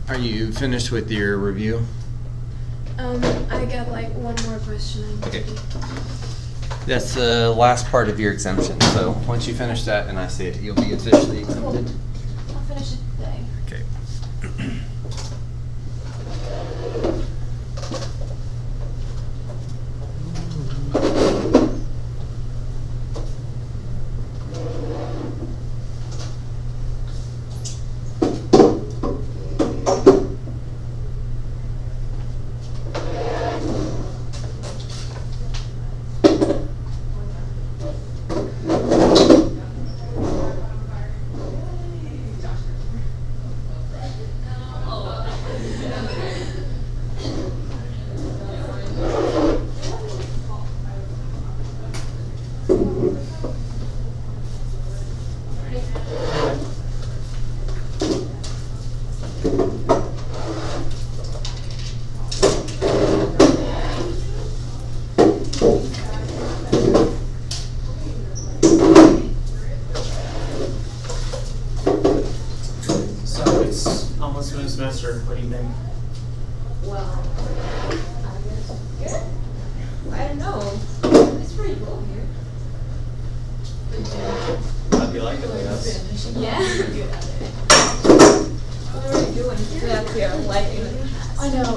Are you finished with your review? I got like one more question. Okay. That's the last part of your exemption, so once you finish that and I see it, you'll be officially exempted. I'll finish it today. Okay. So it's almost been a semester. What do you think? Well, I guess good. I don't know. It's pretty cool here. How'd you like it, I guess? Yeah. What are you doing here? Yeah, here, lighting. I know.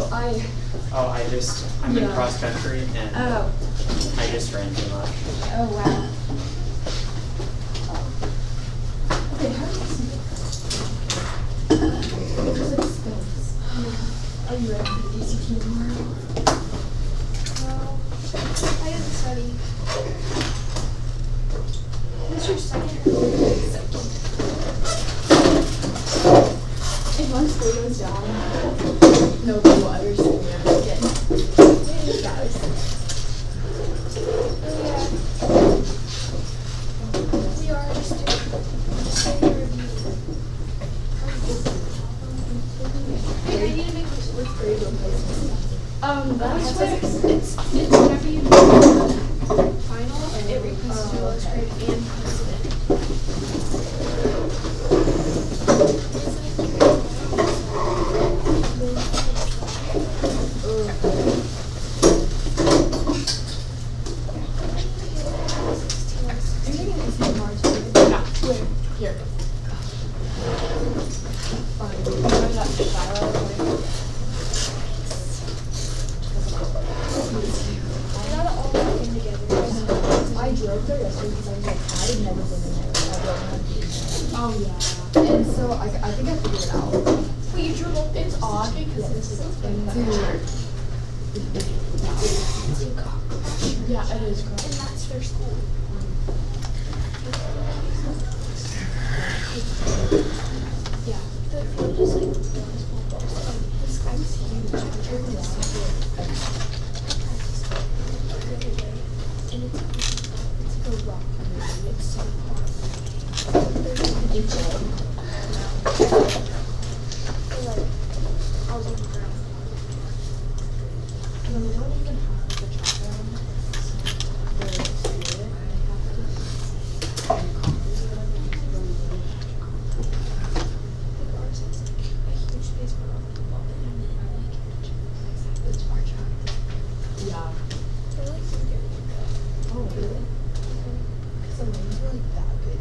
I'm in cross country and Oh. I just ran too much. Oh wow. Okay, how do you see it? Because it spins. Are you ready for the ACT tomorrow? No, I didn't study. This is your second or third? Second. If my school goes down, nobody will ever see me ever again. Hey guys. We are just doing a review. Hey, I need to make this with grade replacement. That's what it's whenever you do the final, it replaces your lowest grade and puts it in. Here. I drove there yesterday because I was like, I had never been in there. I drove on the beach. Oh yeah. And so I think I figured it out. But you drove, it's odd because this is in the yeah, it is correct. And that's their school. Yeah. The field is like really small. The sky's huge. I drove this and it's like a rock movie. It's so hard. There's like a ditch in it. So like, I was on the ground. And then they don't even have like a track around it. They're like student and they have to copies or whatever because they don't really have like ours has like a huge space for other people and then I like it. It's our track. Yeah. They're like so good. Oh, really? Because the lanes were like that big.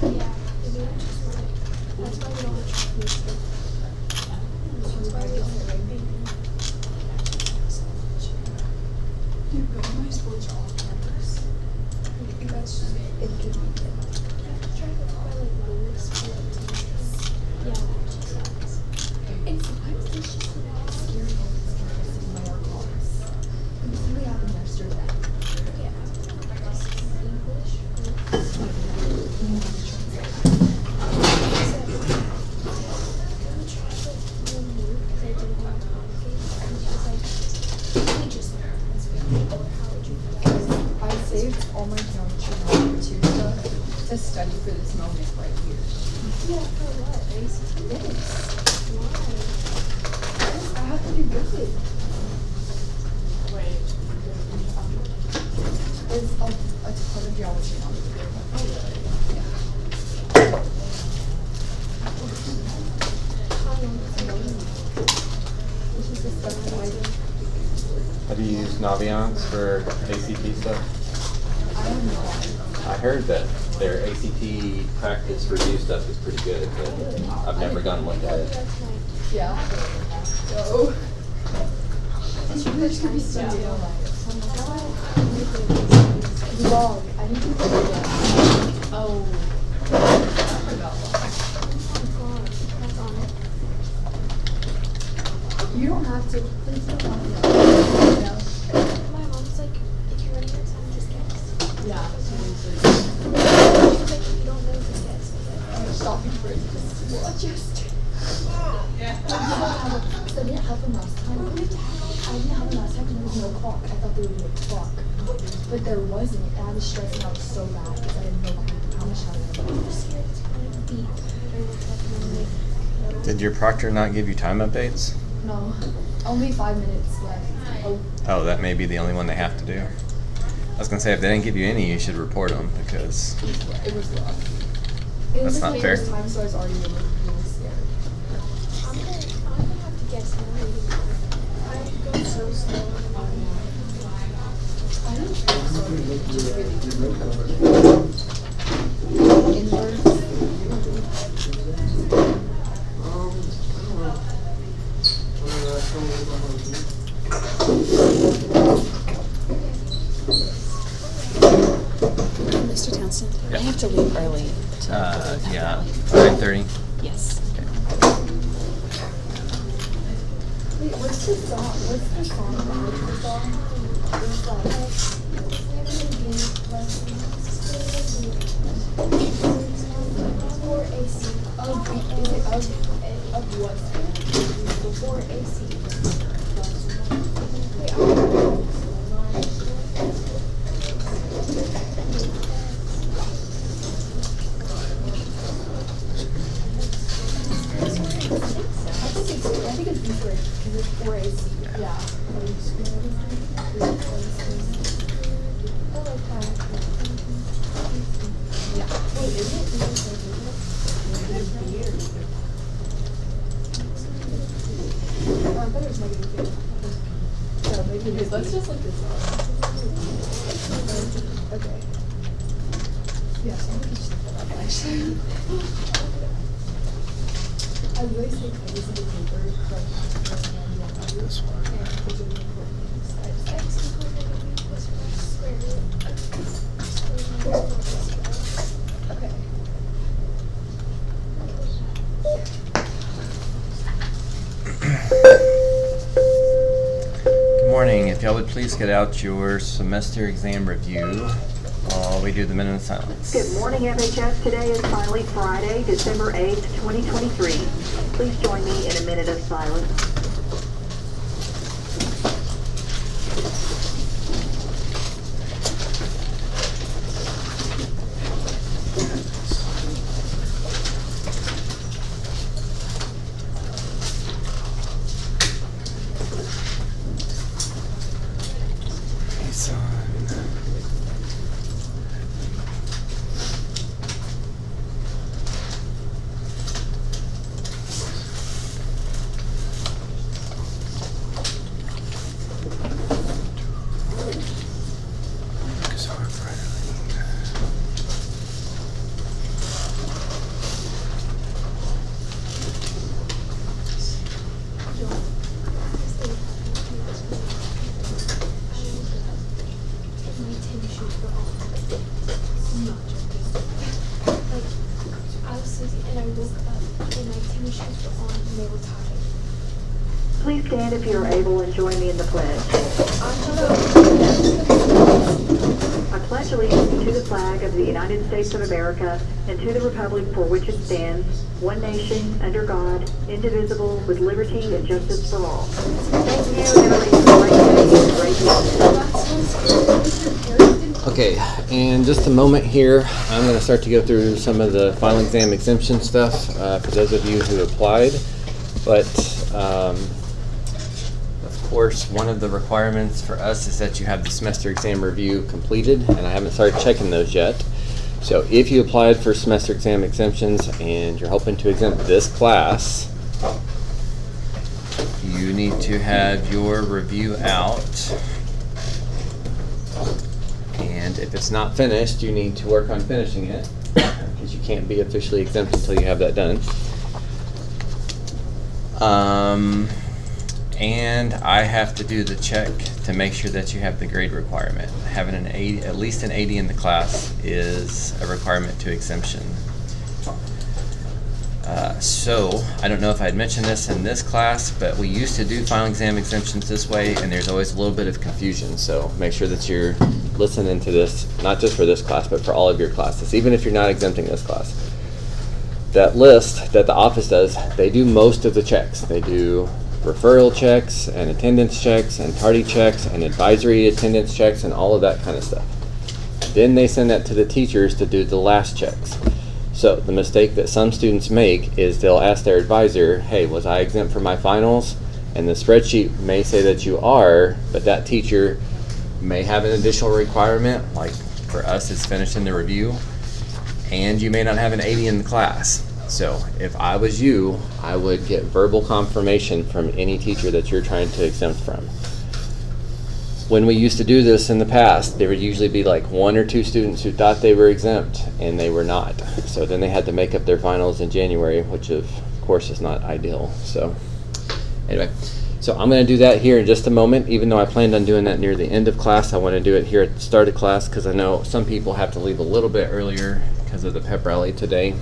Yeah, they do just like, that's why we don't have track meets. That's why we don't have rugby. Dude, but my sports are all campus. That's just inconvenient. I have to try to buy like rules for like teams. Yeah, that just sucks. And sometimes there's just like scary moments in my work class. And something happened yesterday. Yeah. English. I saved all my geometry and two stuff to study for this moment right here. Yeah, for what? ACT? Yes. Why? I have to do good. Wait. It's part of geometry now. This is the stuff that Have you used Naviance for ACT stuff? I don't know. I heard that their ACT practice review stuff is pretty good, but I've never gone and looked at it. Yeah. So. There's gonna be so vlog. I need to do that. Oh. I forgot You don't have to. Please don't have to. My mom's like, if you're running your exam, just guess. Yeah. She's like, if you don't know, just guess. Stop me for it. Well, just. So I didn't have them last time. I didn't have them last time because there was no clock. I thought there would be a clock. But there wasn't. And I was stressing out so bad because I didn't know how much time I I'm just scared it's gonna be very tough. Did your proctor not give you time updates? No. Only 5 minutes left. Oh. Oh, that may be the only one they have to do. I was gonna say, if they didn't give you any, you should report them because It was rough. It was That's not the fair. first time, so I was already really scared. I'm gonna have to guess now. I go so slow. I didn't feel so indoors. Mr. Townsend, I have to leave early. yeah, 9:30. Yes. Wait, what's the song? What's the song? What's the song? It's Or AC. is it of what? Or AC. Wait, I think it's B squared because it's 4AC. Yeah. Yeah. Wait, is it? I thought it was negative 2. So maybe it is. Let's just look this up. Okay. Yeah, so I'm just look that up actually. I really say this is a paper, like, this one. And those are the important things. I just X equals negative plus square root of square root of AC. okay. Good morning. If y'all would please get out your semester exam review while we do the minute of silence. Good morning, FHS. Today is finally Friday, December 8th, 2023. Please join me in a minute of silence. Please stand if you are able and join me in the pledge. I pledge allegiance to the flag of the United States of America and to the republic for which it stands, one nation, under God, indivisible, with liberty and justice for all. Thank you, and everybody. Okay, in just a moment here, I'm going to start to go through some of the final exam exemption stuff for those of you who applied. But course, one of the requirements for us is that you have the semester exam review completed, and I haven't started checking those yet. So if you applied for semester exam exemptions and you're hoping to exempt this class, you need to have your review out. And if it's not finished, you need to work on finishing it, because you can't be officially exempt until you have that done. And I have to do the check to make sure that you have the grade requirement. Having an 80, at least an 80 in the class, is a requirement to exemption. So I don't know if I'd mentioned this in this class, but we used to do final exam exemptions this way, and there's always a little bit of confusion. So make sure that you're listening to this, not just for this class, but for all of your classes, even if you're not exempting this class. That list that the office does, they do most of the checks. They do referral checks and attendance checks and tardy checks and advisory attendance checks and all of that kind of stuff. Then they send that to the teachers to do the last checks. So the mistake that some students make is they'll ask their advisor, hey, was I exempt for my finals? And the spreadsheet may say that you are, but that teacher may have an additional requirement, like for us it's finishing the review, and you may not have an 80 in the class. So if I was you, I would get verbal confirmation from any teacher that you're trying to exempt from. When we used to do this in the past, there would usually be like 1 or 2 students who thought they were exempt and they were not. So then they had to make up their finals in January, which of course is not ideal. So anyway, so I'm going to do that here in just a moment. Even though I planned on doing that near the end of class, I want to do it here at the start of class because I know some people have to leave a little bit earlier because of the pep rally today.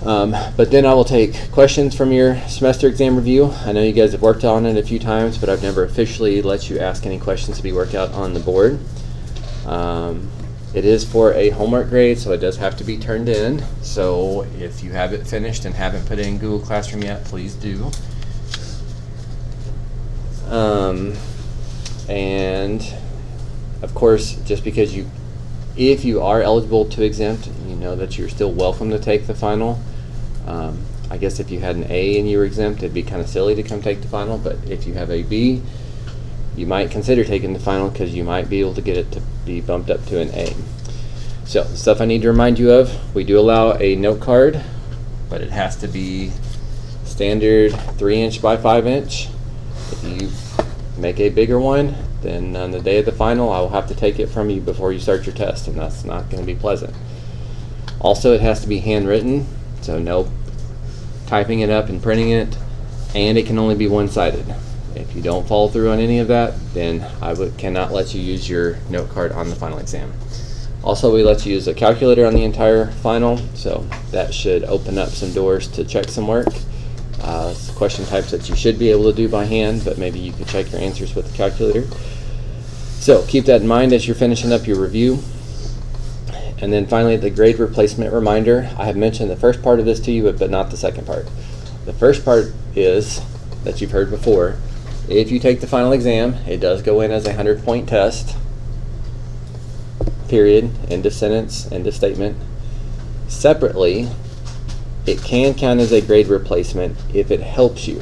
But then I will take questions from your semester exam review. I know you guys have worked on it a few times, but I've never officially let you ask any questions to be worked out on the board. It is for a homework grade, so it does have to be turned in. So if you have it finished and haven't put it in Google Classroom yet, please do. And of course, just because if you are eligible to exempt, you know that you're still welcome to take the final. I guess if you had an A and you were exempt, it'd be kind of silly to come take the final, but if you have a B, you might consider taking the final because you might be able to get it to be bumped up to an A. So the stuff I need to remind you of, we do allow a note card, but it has to be standard 3" by 5". If you make a bigger one, then on the day of the final, I will have to take it from you before you start your test, and that's not going to be pleasant. Also, it has to be handwritten, so no typing it up and printing it, and it can only be one-sided. If you don't follow through on any of that, then I cannot let you use your note card on the final exam. Also, we let you use a calculator on the entire final, so that should open up some doors to check some work. Question types that you should be able to do by hand, but maybe you could check your answers with the calculator. So keep that in mind as you're finishing up your review. And then finally, the grade replacement reminder. I have mentioned the first part of this to you, but not the second part. The first part is, that you've heard before, if you take the final exam, it does go in as a 100-point test. Period. End of sentence, end of statement. Separately, it can count as a grade replacement if it helps you.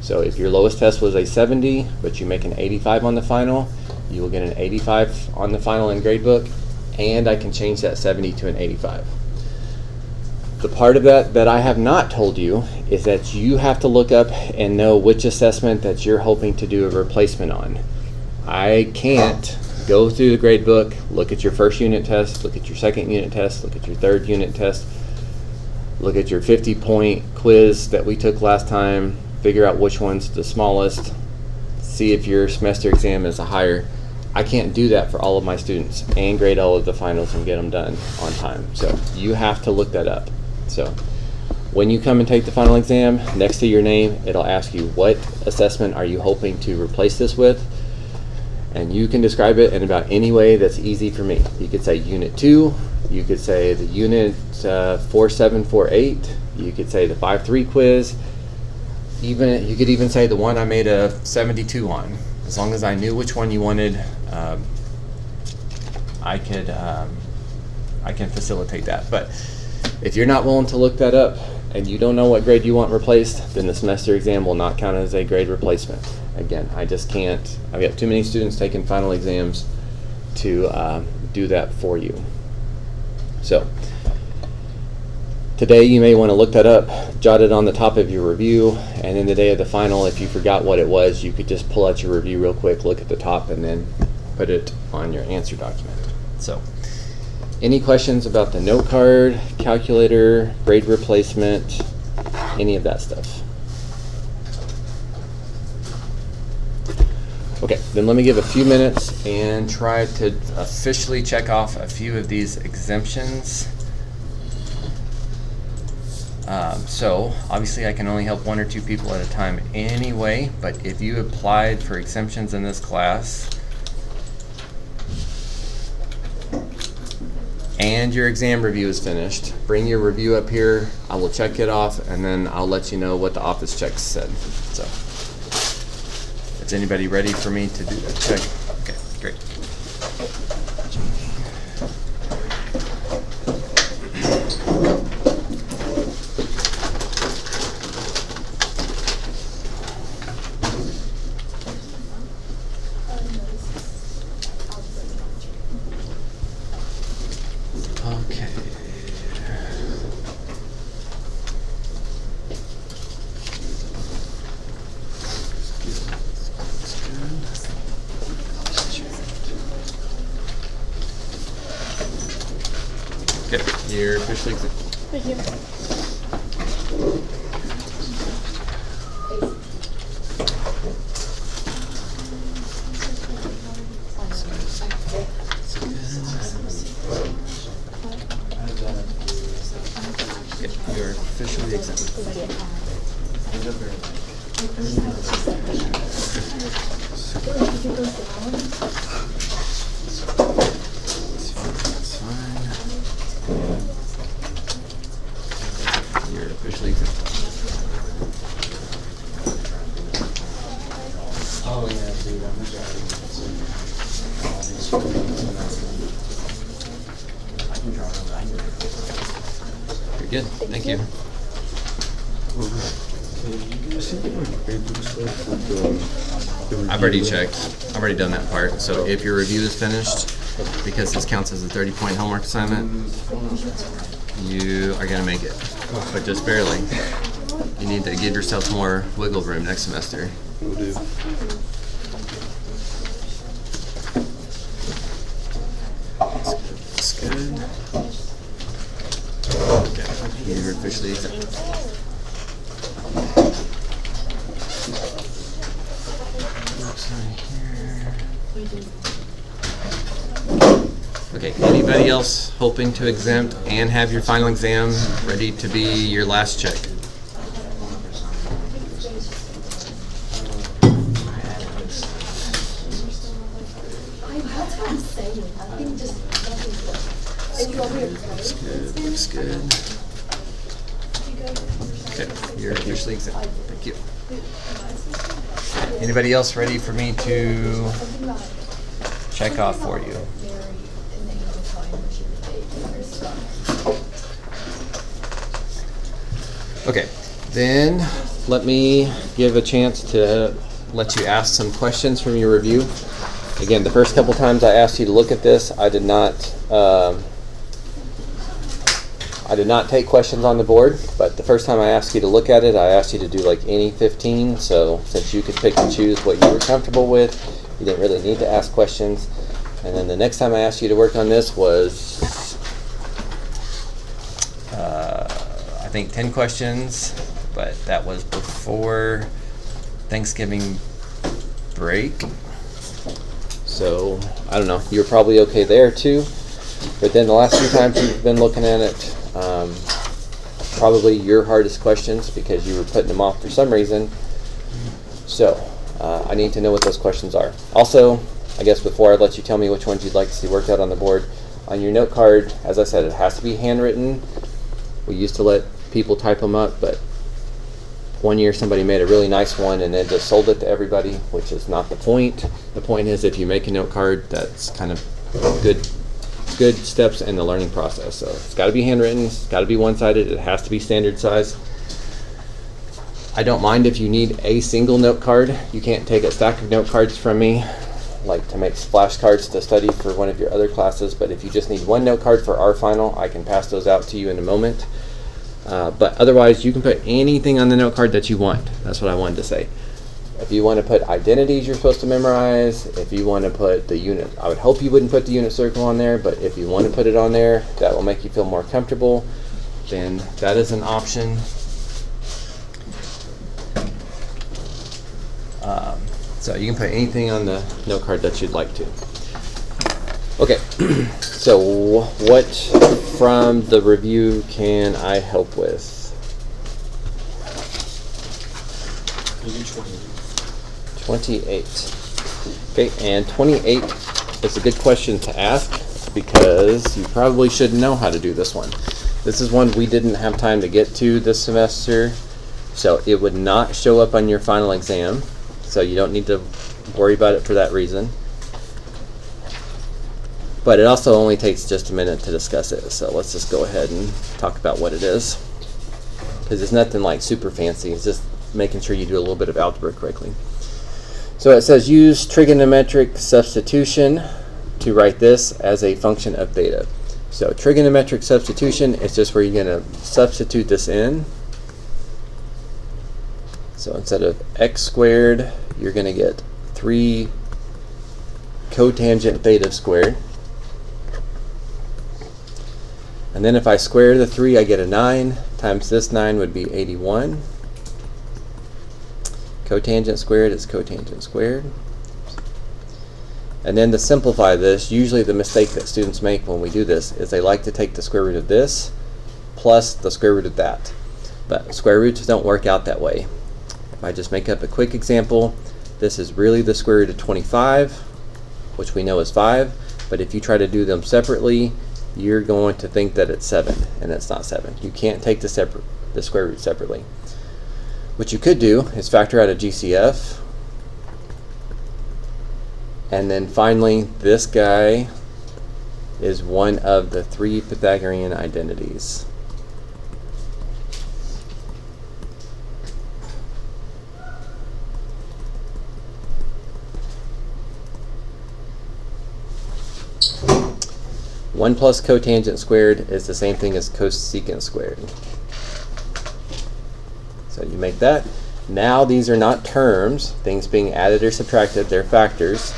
So if your lowest test was a 70, but you make an 85 on the final, you will get an 85 on the final in gradebook, and I can change that 70 to an 85. The part of that I have not told you is that you have to look up and know which assessment that you're hoping to do a replacement on. I can't go through the gradebook, look at your first unit test, look at your second unit test, look at your third unit test, look at your 50-point quiz that we took last time, figure out which one's the smallest, see if your semester exam is a higher. I can't do that for all of my students and grade all of the finals and get them done on time. So you have to look that up. So when you come and take the final exam, next to your name, it'll ask you what assessment are you hoping to replace this with. And you can describe it in about any way that's easy for me. You could say Unit 2, you could say the Unit 4748, you could say the 5-3 quiz, you could even say the one I made a 72 on. As long as I knew which one you wanted, I can facilitate that. But if you're not willing to look that up and you don't know what grade you want replaced, then the semester exam will not count as a grade replacement. again, I just can't. I've got too many students taking final exams to do that for you. So today you may want to look that up, jot it on the top of your review, and then the day of the final, if you forgot what it was, you could just pull out your review real quick, look at the top, and then put it on your answer document. So, any questions about the note card, calculator, grade replacement, any of that stuff? Okay, then let me give a few minutes and try to officially check off a few of these exemptions. So obviously I can only help 1 or 2 people at a time anyway, but if you applied for exemptions in this class and your exam review is finished, bring your review up here. I will check it off and then I'll let you know what the office checks said. So, is anybody ready for me to do that check? Okay, great. Okay. Okay, you're officially exempt. Thank you. Okay, you're officially exempt. That's fine. You're officially exempt. Oh, yeah, dude, I'm I can draw it. You're good. Thank you. I've already checked. I've already done that part. So if your review is finished, because this counts as a 30-point homework assignment, you are going to make it. But just barely. You need to give yourself more wiggle room next semester. Will do. That's good. Okay, you're officially exempt. Okay, anybody else hoping to exempt and have your final exam ready to be your last check? That's what I'm saying. I think just Looks good, looks good. Okay, you're officially exempt. Thank you. Anybody else ready for me to check off for you? Okay, then let me give a chance to let you ask some questions from your review. Again, the first couple times I asked you to look at this, I did not take questions on the board, but the first time I asked you to look at it, I asked you to do like any 15, so since you could pick and choose what you were comfortable with, you didn't really need to ask questions. And then the next time I asked you to work on this was, I think 10 questions, but that was before Thanksgiving break. So, I don't know, you were probably okay there too. But then the last few times you've been looking at it, probably your hardest questions because you were putting them off for some reason. So, I need to know what those questions are. Also, I guess before I let you tell me which ones you'd like to see worked out on the board, on your note card, as I said, it has to be handwritten. We used to let people type them up, but one year somebody made a really nice one and then just sold it to everybody, which is not the point. The point is if you make a note card, that's kind of good steps in the learning process. So it's got to be handwritten, it's got to be one-sided, it has to be standard size. I don't mind if you need a single note card. You can't take a stack of note cards from me, like to make flashcards to study for one of your other classes, but if you just need one note card for our final, I can pass those out to you in a moment. But otherwise, you can put anything on the note card that you want. That's what I wanted to say. If you want to put identities you're supposed to memorize, if you want to put the unit, I would hope you wouldn't put the unit circle on there, but if you want to put it on there, that will make you feel more comfortable, then that is an option. So you can put anything on the note card that you'd like to. Okay, so what from the review can I help with? Page 28. Okay, and 28 is a good question to ask because you probably should know how to do this one. This is one we didn't have time to get to this semester, so it would not show up on your final exam, so you don't need to worry about it for that reason. But it also only takes just a minute to discuss it, so let's just go ahead and talk about what it is. Because it's nothing like super fancy, it's just making sure you do a little bit of algebra correctly. So it says use trigonometric substitution to write this as a function of theta. So trigonometric substitution is just where you're going to substitute this in. So instead of x squared, you're going to get 3 cotangent theta squared. And then if I square the 3, I get a 9, times this 9 would be 81. Cotangent squared is cotangent squared. And then to simplify this, usually the mistake that students make when we do this is they like to take the square root of this plus the square root of that. But square roots don't work out that way. If I just make up a quick example, this is really the square root of 25, which we know is 5, but if you try to do them separately, you're going to think that it's 7, and it's not 7. You can't take the square root separately. What you could do is factor out a GCF, and then finally this guy is one of the 3 Pythagorean identities. One plus cotangent squared is the same thing as cosecant squared. So you make that. Now these are not terms, things being added or subtracted, they're factors.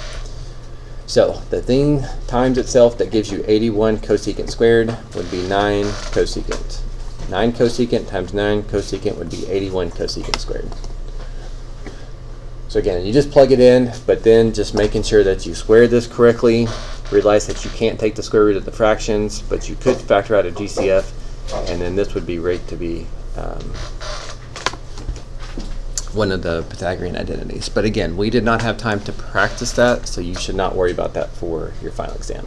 So the thing times itself that gives you 81 cosecant squared would be 9 cosecant. 9 cosecant times 9 cosecant would be 81 cosecant squared. So again, you just plug it in, but then just making sure that you square this correctly. Realize that you can't take the square root of the fractions, but you could factor out a GCF, and then this would be right to be one of the Pythagorean identities. But again, we did not have time to practice that, so you should not worry about that for your final exam.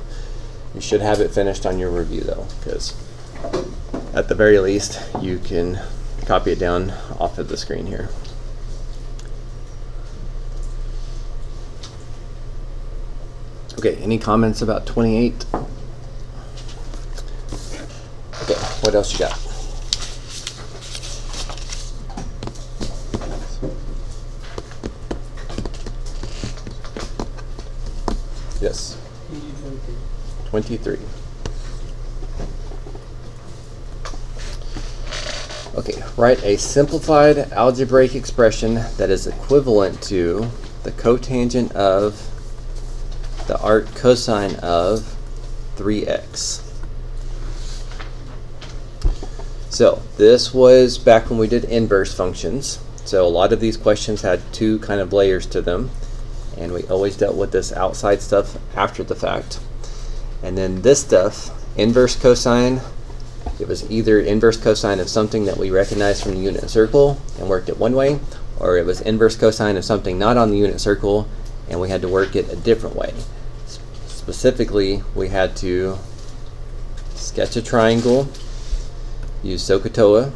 You should have it finished on your review though, because at the very least, you can copy it down off of the screen here. Okay, any comments about 28? Okay, what else you got? Yes. 23. Okay, write a simplified algebraic expression that is equivalent to the cotangent of the arc cosine of 3x. So this was back when we did inverse functions. So a lot of these questions had 2 kind of layers to them, and we always dealt with this outside stuff after the fact. And then this stuff, inverse cosine, it was either inverse cosine of something that we recognized from the unit circle and worked it one way, or it was inverse cosine of something not on the unit circle and we had to work it a different way. Specifically, we had to sketch a triangle, use SOHCAHTOA,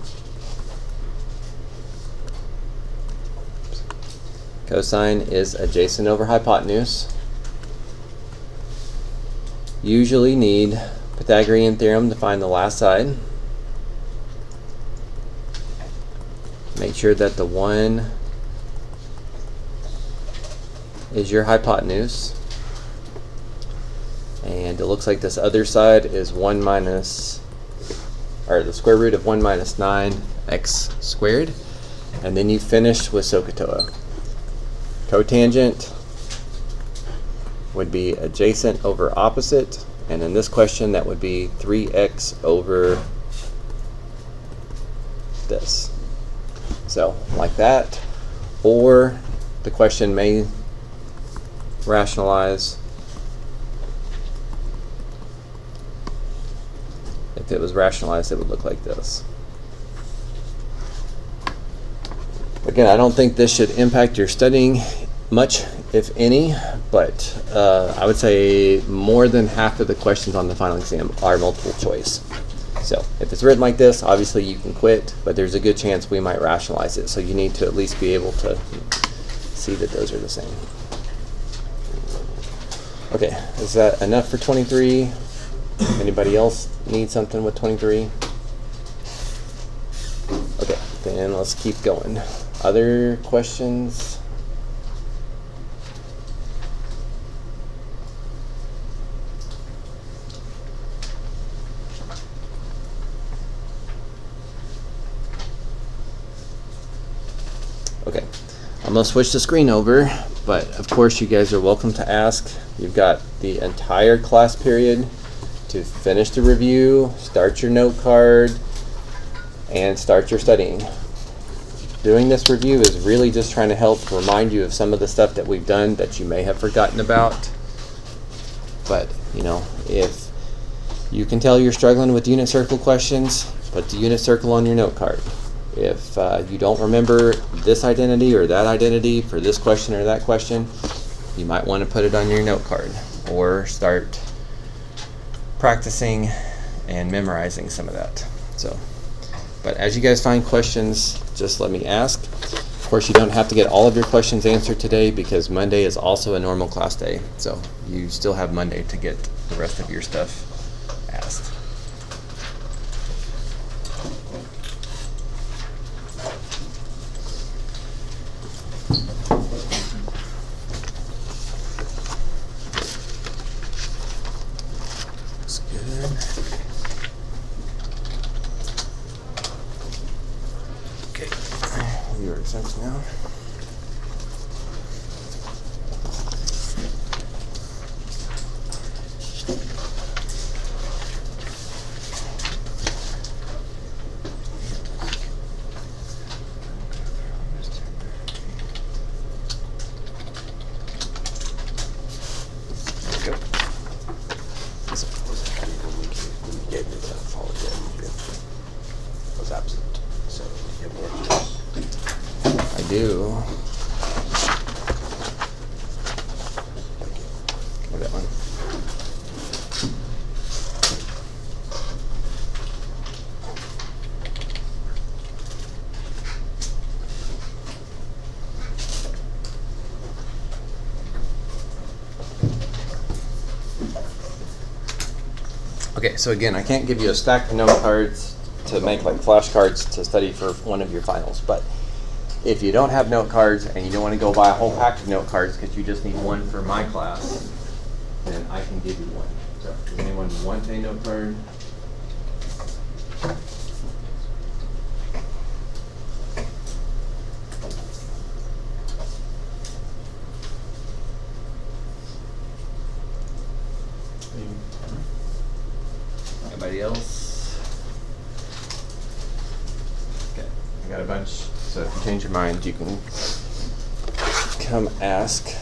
cosine is adjacent over hypotenuse, usually need Pythagorean theorem to find the last side, Make sure that the 1 is your hypotenuse. And it looks like this other side is 1 minus, or the square root of 1 minus 9x squared. And then you finish with SOHCAHTOA. Cotangent would be adjacent over opposite. And in this question, that would be 3x over this. So, like that. Or the question may rationalize. If it was rationalized, it would look like this. Again, I don't think this should impact your studying much, if any, but I would say more than half of the questions on the final exam are multiple choice. So if it's written like this, obviously you can quit, but there's a good chance we might rationalize it. So you need to at least be able to see that those are the same. Okay, is that enough for 23? Anybody else need something with 23? Okay, then let's keep going. Other questions? Okay, I'm gonna switch the screen over, but of course you guys are welcome to ask. You've got the entire class period to finish the review, start your note card, and start your studying. Doing this review is really just trying to help remind you of some of the stuff that we've done that you may have forgotten about. But, you know, if you can tell you're struggling with unit circle questions, put the unit circle on your note card. If you don't remember this identity or that identity for this question or that question, you might want to put it on your note card or start practicing and memorizing some of that. So, but as you guys find questions, just let me ask. Of course, you don't have to get all of your questions answered today because Monday is also a normal class day. So you still have Monday to get the rest of your stuff asked. Looks good. Okay, you are exempt now. I do. Oh, that one. Okay, so again, I can't give you a stack of note cards to make like flashcards to study for one of your finals, but if you don't have note cards and you don't want to go buy a whole pack of note cards because you just need one for my class, then I can give you one. So, does anyone want a note card? Anybody else? Okay, I got a bunch. So if you change your mind, you can come ask.